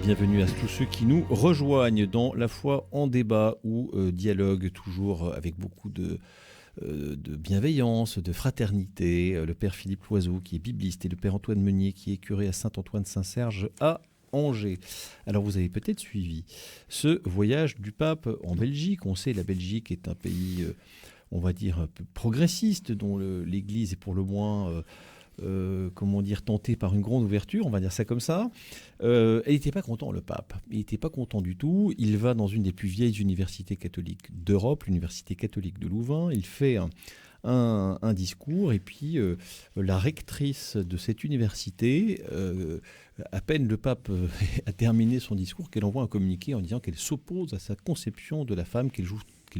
Bienvenue à tous ceux qui nous rejoignent dans La foi en débat ou dialogue, toujours avec beaucoup de bienveillance, de fraternité. Le père Philippe Loiseau qui est bibliste et le père Antoine Meunier qui est curé à Saint-Antoine-Saint-Serge à Angers. Alors vous avez peut-être suivi ce voyage du pape en Belgique. On sait que la Belgique est un pays, on va dire, un peu progressiste, dont l'Église est pour le moins... tenté par une grande ouverture, on va dire ça comme ça. Il n'était pas content, le pape. Il n'était pas content du tout. Il va dans une des plus vieilles universités catholiques d'Europe, l'université catholique de Louvain. Il fait un discours et puis la rectrice de cette université, à peine le pape a terminé son discours, qu'elle envoie un communiqué en disant qu'elle s'oppose à sa conception de la femme, qu'elle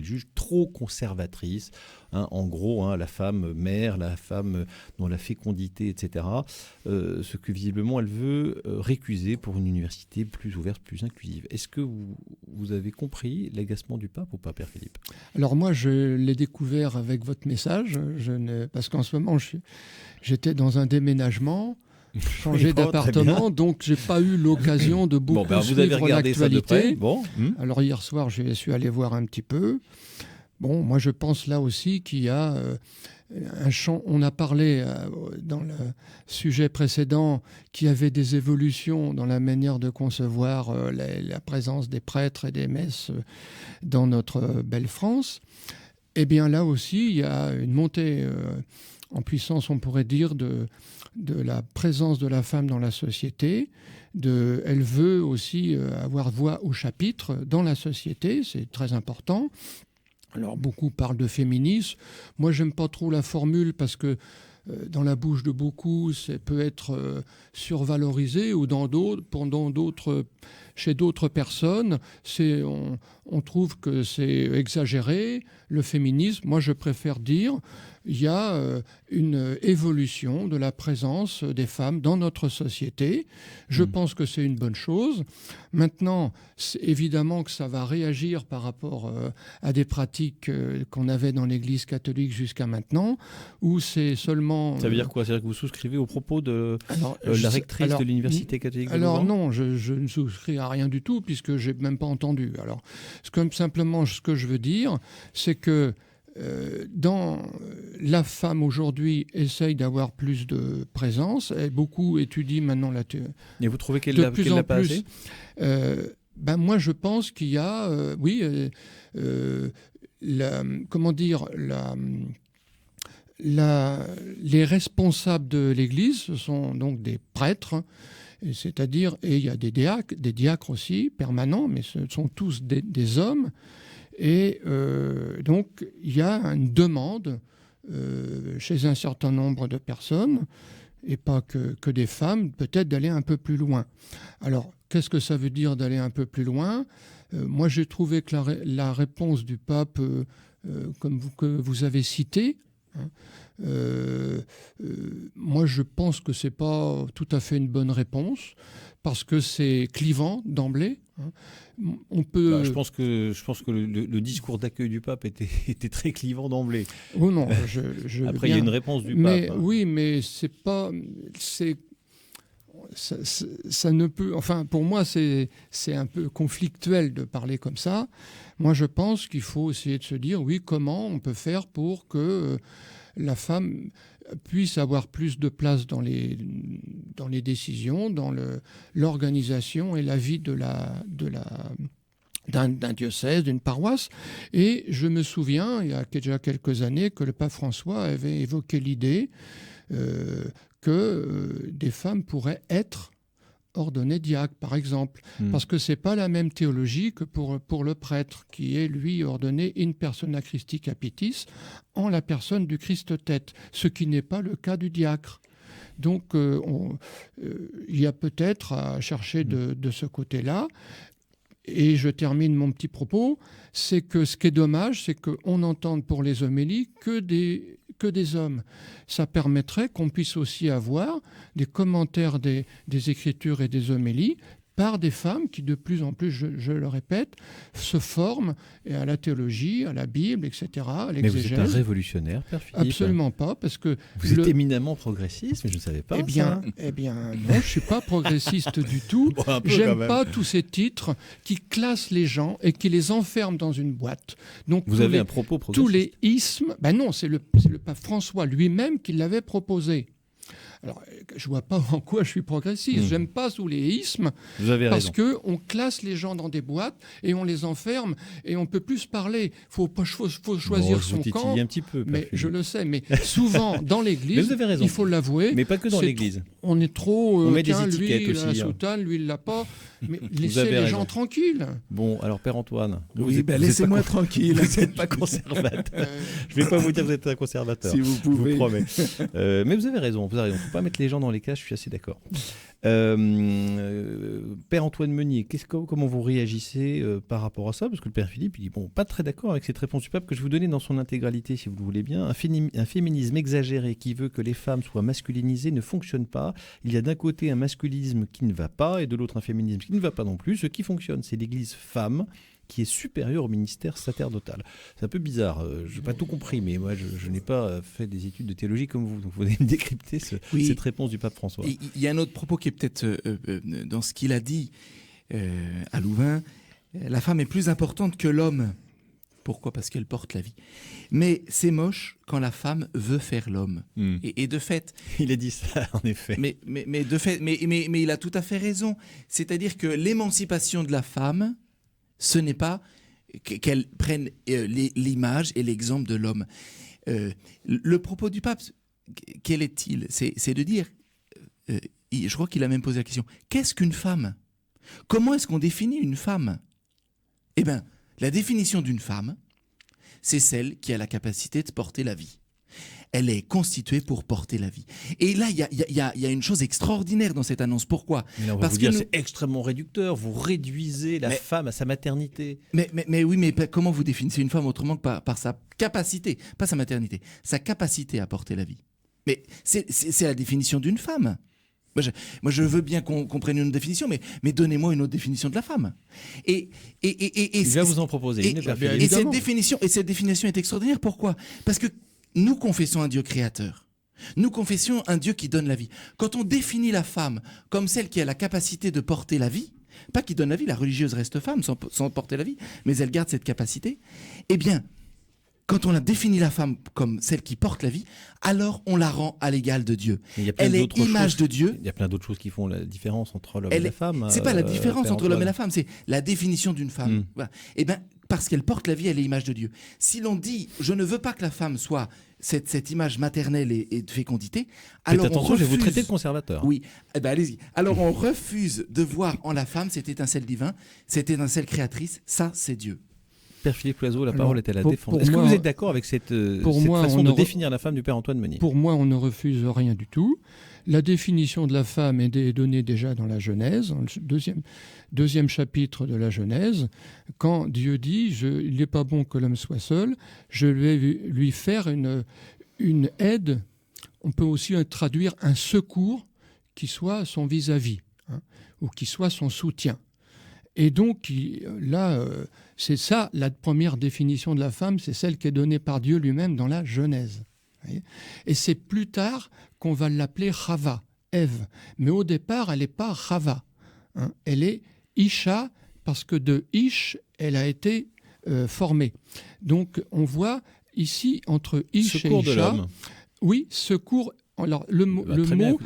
juge trop conservatrice, en gros, la femme mère, la femme dont la fécondité, etc. Ce que visiblement elle veut récuser pour une université plus ouverte, plus inclusive. Est-ce que vous avez compris l'agacement du pape ou pas, Père Philippe ? Alors moi, je l'ai découvert avec votre message, parce qu'en ce moment, j'étais dans un déménagement, changé d'appartement, donc j'ai pas eu l'occasion de beaucoup suivre l'actualité. Alors hier soir, je suis allé voir un petit peu. Bon, moi je pense là aussi qu'il y a un champ. On a parlé dans le sujet précédent qu'il y avait des évolutions dans la manière de concevoir la présence des prêtres et des messes dans notre belle France. Eh bien là aussi, il y a une montée en puissance, on pourrait dire, de la présence de la femme dans la société. Elle veut aussi avoir voix au chapitre dans la société, c'est très important. Alors beaucoup parlent de féminisme. Moi, j'aime pas trop la formule parce que dans la bouche de beaucoup, ça peut être survalorisé ou chez d'autres personnes, on trouve que c'est exagéré. Le féminisme, moi, je préfère dire il y a une évolution de la présence des femmes dans notre société. Je pense que c'est une bonne chose. Maintenant, évidemment que ça va réagir par rapport à des pratiques qu'on avait dans l'Église catholique jusqu'à maintenant, où c'est seulement... Ça veut dire quoi ? C'est-à-dire que vous souscrivez aux propos de la rectrice de l'Université catholique de Louvain ? Alors non, je ne souscris à rien du tout, puisque je n'ai même pas entendu. Alors, simplement, ce que je veux dire, c'est que la femme aujourd'hui essaye d'avoir plus de présence. Elle beaucoup étudie maintenant la théorie. Et vous trouvez qu'elle n'a pas assez ? Moi, je pense qu'il y a, les responsables de l'Église, ce sont donc des prêtres, c'est-à-dire, et il y a des diacres aussi, permanents, mais ce sont tous des hommes. Et donc, il y a une demande chez un certain nombre de personnes, et pas que des femmes, peut-être d'aller un peu plus loin. Alors, qu'est-ce que ça veut dire d'aller un peu plus loin ? Moi, j'ai trouvé que la réponse du pape, que vous avez citée, moi, je pense que c'est pas tout à fait une bonne réponse parce que c'est clivant d'emblée. On peut. Je pense que le discours d'accueil du pape était très clivant d'emblée. Oh non, Après, il y a une réponse du pape. Oui, mais c'est pas. Ça ne peut. Enfin, pour moi, c'est un peu conflictuel de parler comme ça. Moi, je pense qu'il faut essayer de se dire, oui, comment on peut faire pour que la femme puisse avoir plus de place dans les décisions, dans l'organisation et la vie d'un diocèse, d'une paroisse. Et je me souviens, il y a déjà quelques années, que le pape François avait évoqué l'idée que des femmes pourraient être ordonné diacre, par exemple, parce que c'est pas la même théologie que pour le prêtre, qui est, lui, ordonné in persona Christi capitis, en la personne du Christ tête, ce qui n'est pas le cas du diacre. Donc, il y a peut-être à chercher de ce côté-là. Et je termine mon petit propos, c'est que ce qui est dommage, c'est qu'on n'entende pour les homélies que des hommes. Ça permettrait qu'on puisse aussi avoir des commentaires des Écritures et des homélies par des femmes qui, de plus en plus, je le répète, se forment à la théologie, à la Bible, etc., à l'exégèse. Mais vous êtes un révolutionnaire, Père Philippe? Absolument pas, parce que... Vous êtes éminemment progressiste, mais je ne savais pas ça. Eh bien, non, je ne suis pas progressiste du tout. Bon, j'aime pas tous ces titres qui classent les gens et qui les enferment dans une boîte. Donc, vous avez un propos progressiste? Tous les ismes... Ben non, c'est le pape François lui-même qui l'avait proposé. Alors, je ne vois pas en quoi je suis progressiste. J'aime pas tous les ismes. Vous avez parce raison. qu'on classe les gens dans des boîtes et on les enferme et on ne peut plus se parler. Faut choisir son camp. Un petit peu, mais je le sais. Mais souvent, dans l'Église, vous avez raison. il faut l'avouer. Mais pas que dans l'Église. On est trop... on met des étiquettes lui, aussi. Il a la soutane, lui, il ne l'a pas. Mais laissez les gens tranquilles. Bon, alors Père Antoine. Laissez-moi tranquille. Vous n'êtes pas conservateur. Je ne vais pas vous dire que vous êtes un conservateur. Si vous pouvez. Je vous promets. Mais vous avez raison. Il ne faut pas mettre les gens dans les cases, je suis assez d'accord. Père Antoine Meunier, comment vous réagissez par rapport à ça? Parce que le Père Philippe, il dit pas très d'accord avec cette réponse du pape que je vous donnais dans son intégralité, si vous le voulez bien. Un féminisme exagéré qui veut que les femmes soient masculinisées ne fonctionne pas. Il y a d'un côté un masculinisme qui ne va pas et de l'autre un féminisme qui ne va pas non plus. Ce qui fonctionne, c'est l'Église femme qui est supérieur au ministère sacerdotal. C'est un peu bizarre, je n'ai pas tout compris, mais moi je n'ai pas fait des études de théologie comme vous, donc vous allez me décrypter cette réponse du pape François. Il y a un autre propos qui est peut-être dans ce qu'il a dit à Louvain, la femme est plus importante que l'homme. Pourquoi? Parce qu'elle porte la vie. Mais c'est moche quand la femme veut faire l'homme. Et de fait... Il a dit ça, en effet. Mais de fait, mais il a tout à fait raison. C'est-à-dire que l'émancipation de la femme, ce n'est pas qu'elle prenne l'image et l'exemple de l'homme. Le propos du pape, quel est-il? C'est de dire, je crois qu'il a même posé la question, qu'est-ce qu'une femme? Comment est-ce qu'on définit une femme? Eh bien, la définition d'une femme, c'est celle qui a la capacité de porter la vie. Elle est constituée pour porter la vie. Et là, il y a une chose extraordinaire dans cette annonce. Pourquoi? Parce que c'est extrêmement réducteur. Vous réduisez la femme à sa maternité. Mais oui, mais comment vous définissez une femme autrement que par sa capacité, pas sa maternité, sa capacité à porter la vie? Mais c'est la définition d'une femme. Moi, je veux bien qu'on prenne une définition, mais donnez-moi une autre définition de la femme. Il va vous en proposer une. Et cette définition est extraordinaire. Pourquoi? Parce que nous confessons un Dieu créateur. Nous confessons un Dieu qui donne la vie. Quand on définit la femme comme celle qui a la capacité de porter la vie, pas qui donne la vie, la religieuse reste femme sans porter la vie, mais elle garde cette capacité, eh bien, quand on a défini la femme comme celle qui porte la vie, alors on la rend à l'égal de Dieu. Elle est image de Dieu. Il y a plein d'autres choses qui font la différence entre l'homme et la femme. C'est pas la différence entre l'homme et la femme, c'est la définition d'une femme. Voilà. Eh bien, parce qu'elle porte la vie, elle est image de Dieu. Si l'on dit « je ne veux pas que la femme soit cette image maternelle et de fécondité », alors attention, on refuse... je vais vous traiter de conservateur. Oui, eh ben, allez-y. Alors on refuse de voir en la femme cette étincelle divine, cette étincelle créatrice, ça c'est Dieu. Père Philippe Loiseau, la parole est à la défense. Est-ce que vous êtes d'accord avec cette façon de définir la femme du Père Antoine Meunier? Pour moi, on ne refuse rien du tout. La définition de la femme est donnée déjà dans la Genèse, dans le deuxième chapitre de la Genèse, quand Dieu dit « il n'est pas bon que l'homme soit seul, je vais lui faire une aide », on peut aussi traduire un secours qui soit son vis-à-vis, ou qui soit son soutien. Et donc, là, c'est ça, la première définition de la femme, c'est celle qui est donnée par Dieu lui-même dans la Genèse. Et c'est plus tard qu'on va l'appeler Chava, Ève. Mais au départ, elle n'est pas Chava. Elle est Isha, parce que de Ish, elle a été formée. Donc, on voit ici, entre Ish secours et Isha... de l'homme. Oui, secours... Alors, le mot,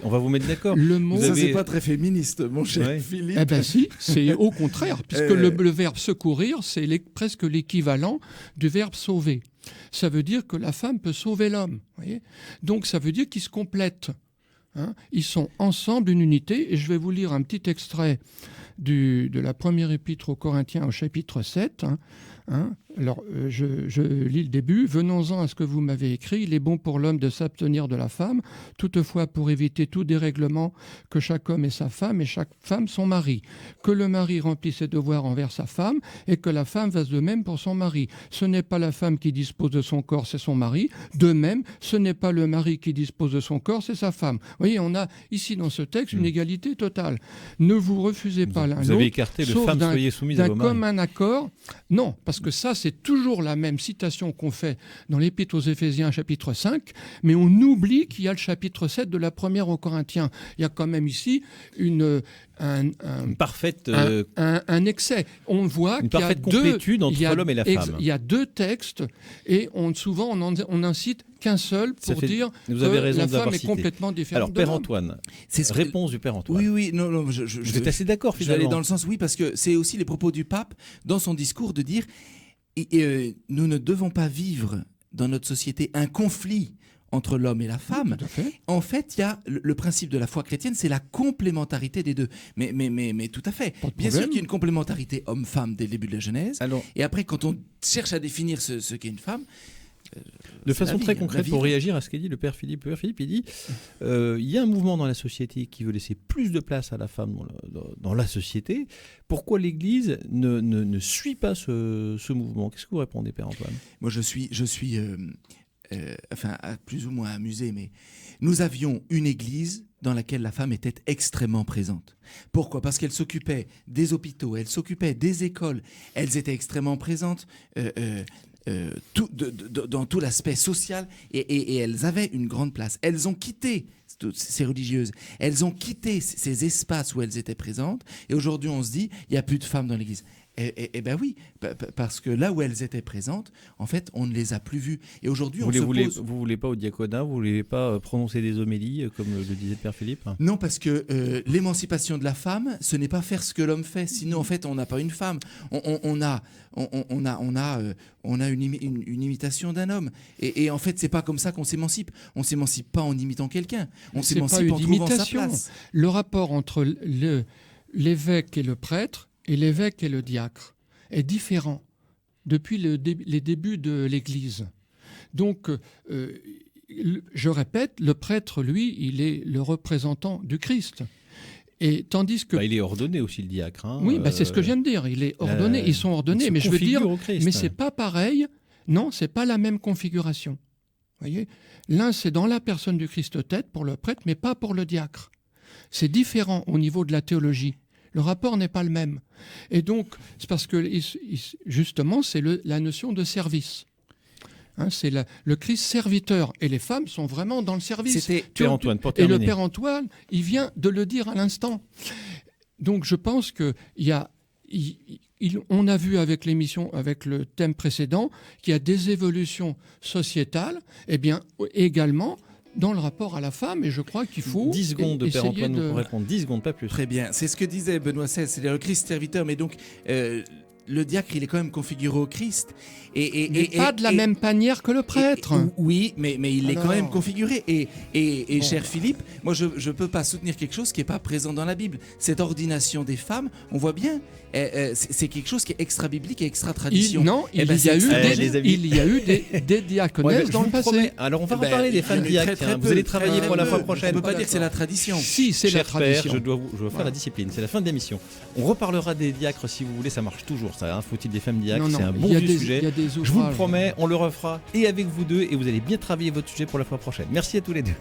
on va vous mettre d'accord. Le mot, ça, c'est pas très féministe, mon cher Philippe. Eh bien, si, c'est au contraire, puisque le verbe secourir, c'est presque l'équivalent du verbe sauver. Ça veut dire que la femme peut sauver l'homme. Voyez, donc, ça veut dire qu'ils se complètent. Ils sont ensemble, une unité. Et je vais vous lire un petit extrait de la première épître aux Corinthiens au chapitre 7. Alors, je lis le début. « Venons-en à ce que vous m'avez écrit. Il est bon pour l'homme de s'abstenir de la femme, toutefois pour éviter tout dérèglement, que chaque homme ait sa femme et chaque femme son mari. Que le mari remplisse ses devoirs envers sa femme et que la femme fasse de même pour son mari. Ce n'est pas la femme qui dispose de son corps, c'est son mari. De même, ce n'est pas le mari qui dispose de son corps, c'est sa femme. » Vous voyez, on a ici dans ce texte une égalité totale. Ne vous refusez pas l'un l'autre. Vous avez écarté le femme soyez soumise à vos maris. D'un commun accord. Non, parce que ça, c'est toujours la même citation qu'on fait dans l'Épître aux Éphésiens, chapitre 5, mais on oublie qu'il y a le chapitre 7 de la première aux Corinthiens. Il y a quand même ici un excès. On voit qu'il y a complétude entre l'homme et la femme. Il y a deux textes et souvent on n'en cite qu'un seul pour dire que la femme est complètement différente. Alors, Père Antoine, réponse du Père Antoine. Oui, non, vous êtes assez d'accord finalement. J'allais dans le sens, oui, parce que c'est aussi les propos du pape dans son discours de dire nous ne devons pas vivre dans notre société un conflit entre l'homme et la femme. En fait, il y a le principe de la foi chrétienne, c'est la complémentarité des deux. Mais tout à fait. Bien sûr qu'il y a une complémentarité homme-femme dès le début de la Genèse. Et après, quand on cherche à définir ce qu'est une femme, de façon très concrète, pour réagir à ce qu'a dit le Père Philippe. Le Père Philippe, il dit il y a un mouvement dans la société qui veut laisser plus de place à la femme dans la société. Pourquoi l'Église ne suit pas ce mouvement? Qu'est-ce que vous répondez, Père Antoine? Moi, je suis plus ou moins amusé, mais nous avions une église dans laquelle la femme était extrêmement présente. Pourquoi? Parce qu'elle s'occupait des hôpitaux, elle s'occupait des écoles, elles étaient extrêmement présentes dans tout l'aspect social et elles avaient une grande place. Elles ont quitté, ces religieuses, elles ont quitté ces espaces où elles étaient présentes et aujourd'hui on se dit, il n'y a plus de femmes dans l'église. Eh bien oui, parce que là où elles étaient présentes, en fait, on ne les a plus vues. Et aujourd'hui, vous ne voulez pas au diaconat, vous ne voulez pas prononcer des homélies, comme le disait le Père Philippe? Non, parce que l'émancipation de la femme, ce n'est pas faire ce que l'homme fait. Sinon, en fait, on n'a pas une femme. On a une imitation d'un homme. Et en fait, c'est pas comme ça qu'on s'émancipe. On s'émancipe pas en imitant quelqu'un. On s'émancipe en trouvant sa place. Le rapport entre l'évêque et le prêtre, et l'évêque et le diacre est différent depuis les débuts de l'Église. Donc, je répète, le prêtre, lui, il est le représentant du Christ. Et tandis que il est ordonné aussi, le diacre. Oui, c'est ce que je viens de dire. Il est ordonné, ils sont ordonnés, mais je veux dire, mais c'est pas pareil. Non, c'est pas la même configuration. Voyez, l'un c'est dans la personne du Christ tête pour le prêtre, mais pas pour le diacre. C'est différent au niveau de la théologie. Le rapport n'est pas le même. Et donc, c'est parce que, justement, c'est la notion de service. C'est le Christ serviteur. Et les femmes sont vraiment dans le service. C'était Père Antoine, pour terminer. Et le Père Antoine, il vient de le dire à l'instant. Donc, je pense qu'on a vu avec l'émission, avec le thème précédent, qu'il y a des évolutions sociétales, et bien également dans le rapport à la femme, et je crois qu'il faut 10 secondes de Père Antoine pour répondre, 10 secondes, pas plus. Très bien, c'est ce que disait Benoît XVI, c'est le Christ serviteur, mais donc le diacre, il est quand même configuré au Christ. Mais pas de la même manière que le prêtre. Oui, mais il est quand même configuré. Et cher Philippe, moi je ne peux pas soutenir quelque chose qui n'est pas présent dans la Bible. Cette ordination des femmes, on voit bien, c'est quelque chose qui est extra-biblique et extra-tradition. Il y a eu des diaconesses dans le passé. Alors on va reparler des femmes diacres. Vous allez travailler pour la fois prochaine. On ne peut pas dire que c'est la tradition. Si, c'est la tradition. Je dois faire la discipline. C'est la fin de l'émission. On reparlera des diacres si vous voulez, ça marche toujours. Faut-il des femmes diacres? C'est un bon sujet. Je vous le promets, on le refera et avec vous deux et vous allez bien travailler votre sujet pour la fois prochaine. Merci à tous les deux.